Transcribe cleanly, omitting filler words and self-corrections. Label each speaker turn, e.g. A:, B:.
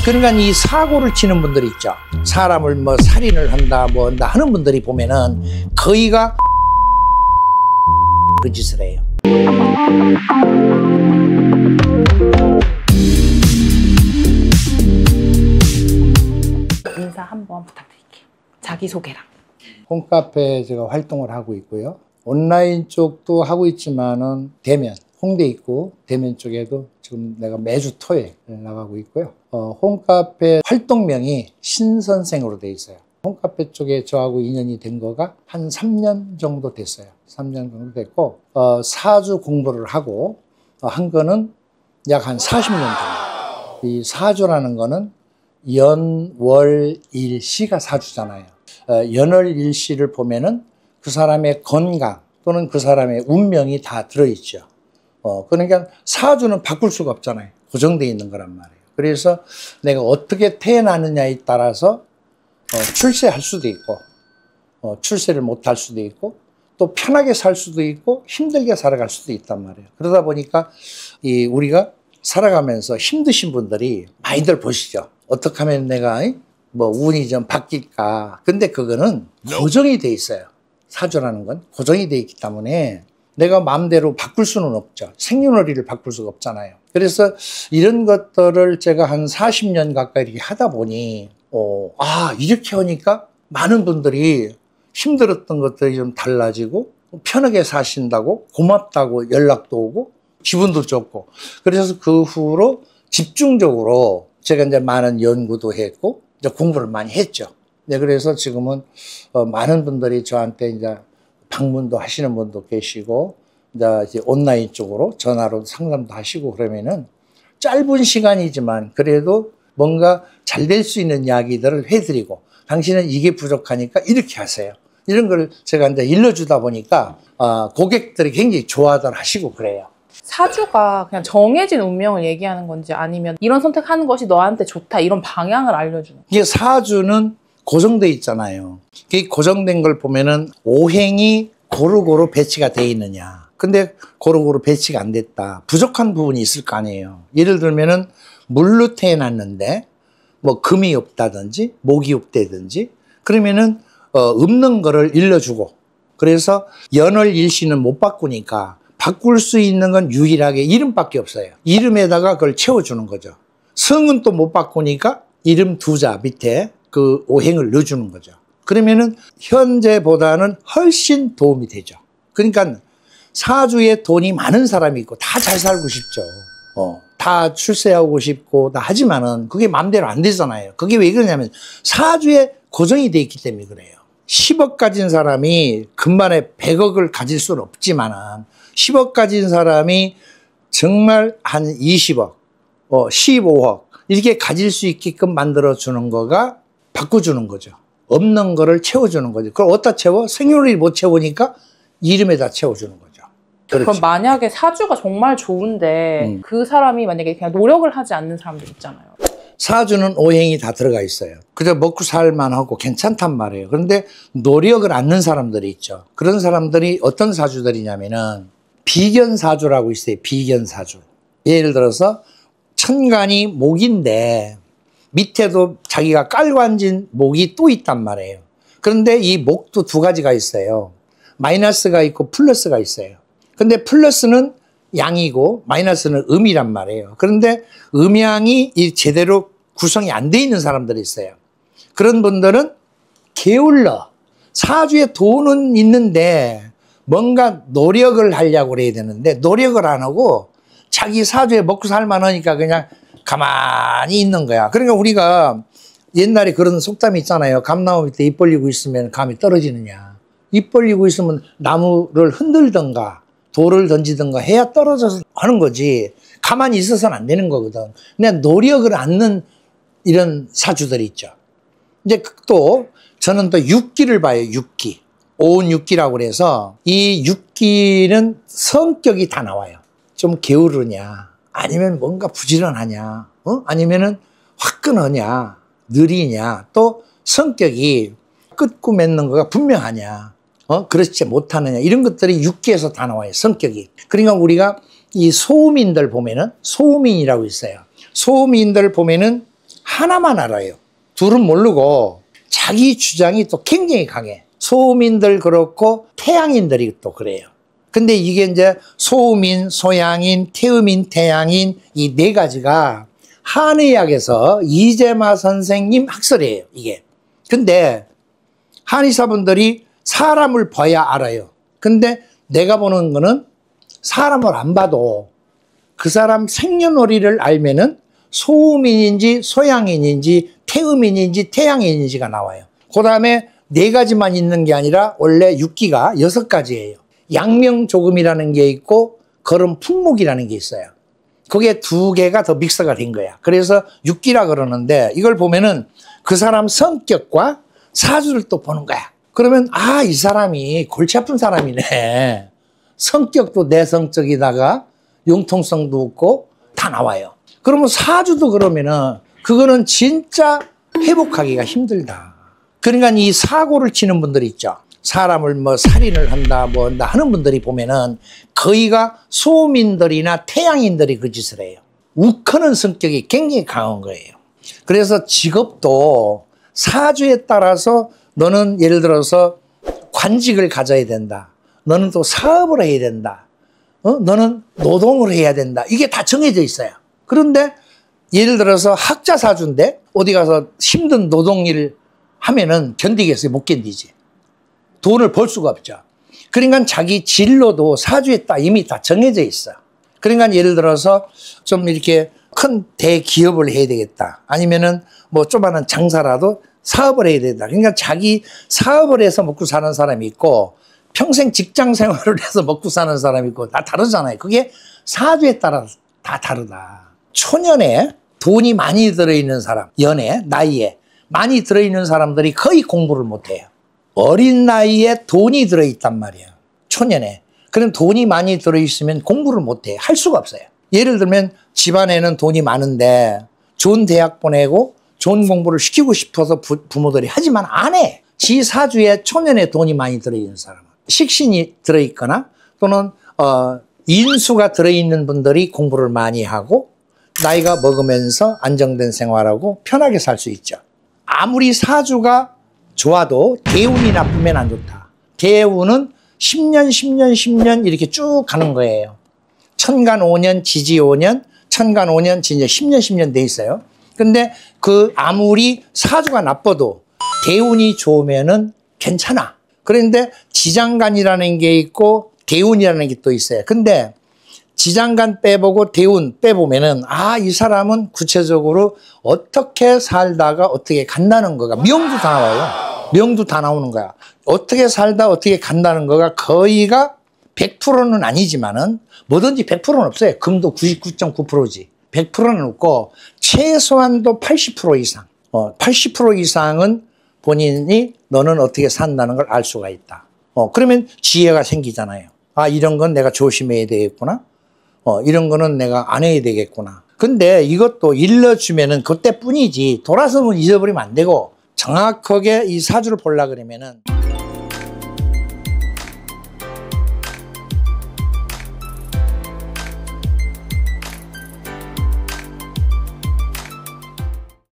A: 그러니까 이 사고를 치는 분들이 있죠. 사람을 뭐 살인을 한다 뭐 한다 하는 분들이 보면은 거의가 그 짓을 해요.
B: 인사 한번 부탁드릴게요. 자기소개랑.
A: 홈카페에 제가 활동을 하고 있고요. 온라인 쪽도 하고 있지만은 대면, 홍대 있고 대면 쪽에도 지금 내가 매주 토요일 나가고 있고요. 홈카페 활동명이 신선생으로 돼 있어요. 홈카페 쪽에 저하고 인연이 된 거가 한 3년 정도 됐어요. 3년 정도 됐고 사주 공부를 하고 한 거는 약 한 40년 됩니다. 이 사주라는 거는 연, 월, 일, 시가 사주잖아요. 연월, 일시를 보면은 그 사람의 건강 또는 그 사람의 운명이 다 들어있죠. 그러니까 사주는 바꿀 수가 없잖아요. 고정되어 있는 거란 말이에요. 그래서 내가 어떻게 태어나느냐에 따라서 출세할 수도 있고 출세를 못할 수도 있고 또 편하게 살 수도 있고 힘들게 살아갈 수도 있단 말이에요. 그러다 보니까 우리가 살아가면서 힘드신 분들이 많이들 보시죠. 어떻게 하면 내가 뭐 운이 좀 바뀔까. 근데 그거는 고정이 돼 있어요. 사주라는 건 고정이 돼 있기 때문에 내가 마음대로 바꿀 수는 없죠. 생년월일을 바꿀 수가 없잖아요. 그래서 이런 것들을 제가 한 40년 가까이 이렇게 하다 보니 이렇게 하니까 많은 분들이 힘들었던 것들이 좀 달라지고 편하게 사신다고 고맙다고 연락도 오고 기분도 좋고 그래서 그 후로 집중적으로 제가 이제 많은 연구도 했고 이제 공부를 많이 했죠. 네, 그래서 지금은 많은 분들이 저한테 이제 방문도 하시는 분도 계시고 이제 온라인 쪽으로 전화로 상담도 하시고 그러면은 짧은 시간이지만 그래도 뭔가 잘 될 수 있는 이야기들을 해드리고 당신은 이게 부족하니까 이렇게 하세요. 이런 걸 제가 이제 일러주다 보니까 고객들이 굉장히 좋아들 하시고 그래요.
B: 사주가 그냥 정해진 운명을 얘기하는 건지 아니면 이런 선택하는 것이 너한테 좋다 이런 방향을 알려주는 거예요?
A: 이게 사주는 고정돼 있잖아요. 이 고정된 걸 보면은 오행이 고루고루 배치가 돼 있느냐. 근데 고루고루 배치가 안 됐다. 부족한 부분이 있을 거 아니에요. 예를 들면은 물로 태어났는데 뭐 금이 없다든지 목이 없다든지 그러면은 없는 거를 일러주고 그래서 연월 일시는 못 바꾸니까 바꿀 수 있는 건 유일하게 이름밖에 없어요. 이름에다가 그걸 채워주는 거죠. 성은 또 못 바꾸니까 이름 두 자 밑에 그 오행을 넣어주는 거죠. 그러면은 현재보다는 훨씬 도움이 되죠. 그러니까 사주에 돈이 많은 사람이 있고 다 잘 살고 싶죠. 다 출세하고 싶고 다 하지만은 그게 마음대로 안 되잖아요. 그게 왜 그러냐면 사주에 고정이 돼 있기 때문에 그래요. 10억 가진 사람이 금반에 100억을 가질 수는 없지만은 10억 가진 사람이 정말 한 20억, 15억 이렇게 가질 수 있게끔 만들어주는 거가 바꿔주는 거죠. 없는 거를 채워주는 거죠. 그걸 어디다 채워? 생년월일 못 채우니까 이름에다 채워주는 거죠. 그렇죠.
B: 그럼 만약에 사주가 정말 좋은데 그 사람이 만약에 그냥 노력을 하지 않는 사람들 있잖아요.
A: 사주는 오행이 다 들어가 있어요. 그저 먹고 살만 하고 괜찮단 말이에요. 그런데 노력을 안 하는 사람들이 있죠. 그런 사람들이 어떤 사주들이냐면은 비견사주라고 있어요. 비견사주. 예를 들어서 천간이 목인데 밑에도 자기가 깔고 앉은 목이 또 있단 말이에요. 그런데 이 목도 두 가지가 있어요. 마이너스가 있고 플러스가 있어요. 근데 플러스는 양이고 마이너스는 음이란 말이에요. 그런데 음양이 제대로 구성이 안 돼 있는 사람들이 있어요. 그런 분들은 게을러. 사주에 돈은 있는데 뭔가 노력을 하려고 그래야 되는데 노력을 안 하고 자기 사주에 먹고 살만하니까 그냥 가만히 있는 거야. 그러니까 우리가 옛날에 그런 속담이 있잖아요. 감나무 밑에 입 벌리고 있으면 감이 떨어지느냐. 입 벌리고 있으면 나무를 흔들던가 돌을 던지던가 해야 떨어져서 하는 거지. 가만히 있어서는 안 되는 거거든. 그냥 노력을 않는 이런 사주들이 있죠. 이제 또 저는 또 육기를 봐요. 육기. 오운육기라고 그래서 이 육기는 성격이 다 나와요. 좀 게으르냐 아니면 뭔가 부지런하냐 아니면은 화끈하냐 느리냐 또 성격이 끝고 맺는 거가 분명하냐 그렇지 못하느냐 이런 것들이 육기에서 다 나와요. 성격이. 그러니까 우리가 이 소음인들 보면은 소음인이라고 있어요. 소음인들 보면은 하나만 알아요. 둘은 모르고 자기 주장이 또 굉장히 강해. 소음인들 그렇고 태양인들이 또 그래요. 근데 이게 이제 소음인, 소양인, 태음인, 태양인 이 네 가지가 한의학에서 이재마 선생님 학설이에요, 이게. 근데 한의사분들이 사람을 봐야 알아요. 근데 내가 보는 거는 사람을 안 봐도 그 사람 생년월일을 알면은 소음인인지 소양인인지 태음인인지 태양인인지가 나와요. 그 다음에 네 가지만 있는 게 아니라 원래 육기가 6가지예요. 양명조금이라는 게 있고 거름 풍목이라는 게 있어요. 그게 2개가 더 믹서가 된 거야. 그래서 육기라 그러는데 이걸 보면은 그 사람 성격과 사주를 또 보는 거야. 그러면 아, 이 사람이 골치 아픈 사람이네. 성격도 내성적이다가 융통성도 없고 다 나와요. 그러면 사주도 그러면은 그거는 진짜 회복하기가 힘들다. 그러니까 이 사고를 치는 분들 있죠. 사람을 뭐 살인을 한다 뭐 한다 하는 분들이 보면은 거의가 소음인들이나 태양인들이 그 짓을 해요. 욱하는 성격이 굉장히 강한 거예요. 그래서 직업도 사주에 따라서 너는 예를 들어서 관직을 가져야 된다. 너는 또 사업을 해야 된다. 너는 노동을 해야 된다. 이게 다 정해져 있어요. 그런데 예를 들어서 학자 사주인데 어디 가서 힘든 노동일을 하면은 견디겠어요? 못 견디지. 돈을 벌 수가 없죠. 그러니까 자기 진로도 사주에 따라 이미 다 정해져 있어. 그러니까 예를 들어서 좀 이렇게 큰 대기업을 해야 되겠다. 아니면은 뭐 조그마한 장사라도 사업을 해야 된다. 그러니까 자기 사업을 해서 먹고 사는 사람이 있고 평생 직장 생활을 해서 먹고 사는 사람이 있고 다 다르잖아요. 그게 사주에 따라 다 다르다. 초년에 돈이 많이 들어있는 사람, 연애, 나이에 많이 들어있는 사람들이 거의 공부를 못해요. 어린 나이에 돈이 들어있단 말이에요. 초년에. 그럼 돈이 많이 들어있으면 공부를 못해. 할 수가 없어요. 예를 들면 집안에는 돈이 많은데 좋은 대학 보내고 좋은 공부를 시키고 싶어서 부모들이 하지만 안 해. 지 사주에 초년에 돈이 많이 들어있는 사람은. 식신이 들어있거나 또는 인수가 들어있는 분들이 공부를 많이 하고 나이가 먹으면서 안정된 생활하고 편하게 살 수 있죠. 아무리 사주가 좋아도 대운이 나쁘면 안 좋다. 대운은 10년, 10년, 10년 이렇게 쭉 가는 거예요. 천간 5년, 지지 5년, 천간 5년, 지지 10년, 10년 돼 있어요. 근데 그 아무리 사주가 나빠도 대운이 좋으면은 괜찮아. 그런데 지장간이라는 게 있고 대운이라는 게 또 있어요. 근데 지장간 빼보고 대운 빼보면은 아, 이 사람은 구체적으로 어떻게 살다가 어떻게 간다는 거가 명도 다 나와요. 명도 다 나오는 거야. 어떻게 살다 어떻게 간다는 거가 거의가 100%는 아니지만은 뭐든지 100%는 없어요. 금도 99.9%지. 100%는 없고 최소한도 80% 이상. 80% 이상은 본인이 너는 어떻게 산다는 걸 알 수가 있다. 그러면 지혜가 생기잖아요. 아, 이런 건 내가 조심해야 되겠구나. 이런 거는 내가 안 해야 되겠구나. 근데 이것도 일러주면은 그때뿐이지 돌아서면 잊어버리면 안 되고 정확하게 이 사주를 보려고 그러면은